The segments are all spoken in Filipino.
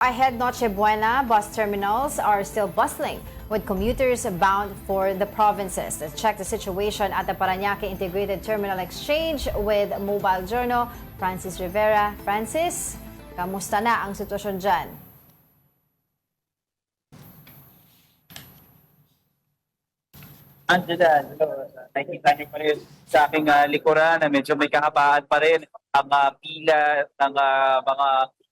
Ahead Noche Buena bus terminals are still bustling with commuters bound for the provinces. Let's check the situation at the Parañaque Integrated Terminal Exchange with Mobile Journal, Francis Rivera. Francis, kamusta na ang sitwasyon dyan? Angela, nakikita niyo pa rin sa aking likuran na medyo may kahabaan pa rin ang pila ng mga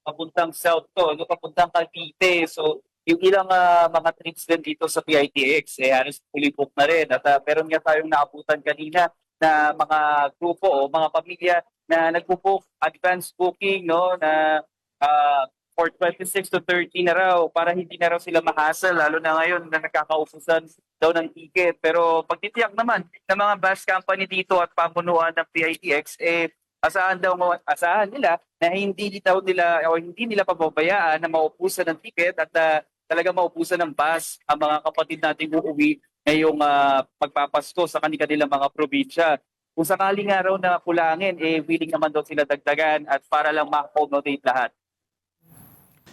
papuntang south to, no, papuntang Cavite. So, yung ilang mga trips din dito sa PITX, halos fully booked na rin. At meron nga tayong naabutan kanina na mga grupo o mga pamilya na nagpo-book, advance booking, no, na ah, for 26 to 30 na raw para hindi na raw sila mahasal lalo na ngayon na nagkakaususan daw ng ticket. Pero pagtitiyak naman ng mga bus company dito at pamunuan ng PITX, asahan nila na hindi daw nila o hindi nila pababayaan na maupusan ng ticket at talaga maupusan ng bus ang mga kapatid nating uuwi ngayong magpapasko sa kanilang mga probinsya. Kung sakali nga raw na kulangin, willing naman daw sila dagdagan at para lang ma-accommodate lahat.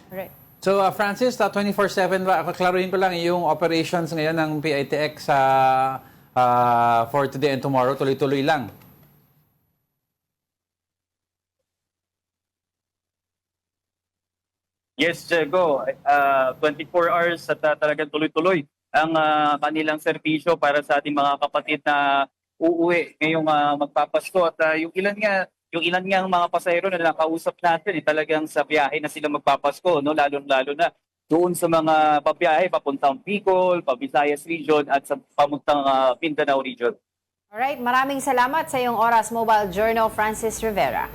Right. So, Francis, 24/7 ba? Klaruhin ko lang yung operations ngayon ng PITX for today and tomorrow. Tuloy-tuloy lang. Yes, Diego. 24 hours at talagang tuloy-tuloy ang kanilang serbisyo para sa ating mga kapatid na uuwi ngayong magpapasko. At yung ilan nga ang mga pasahero na nakausap natin, talagang sa biyahe na sila magpapasko, no? Lalo-lalo na doon sa mga pabiyahe papuntang Bicol, Visayas Region at sa pamuntang Mindanao Region. Alright, maraming salamat sa iyong oras, Mobile Journal, Francis Rivera.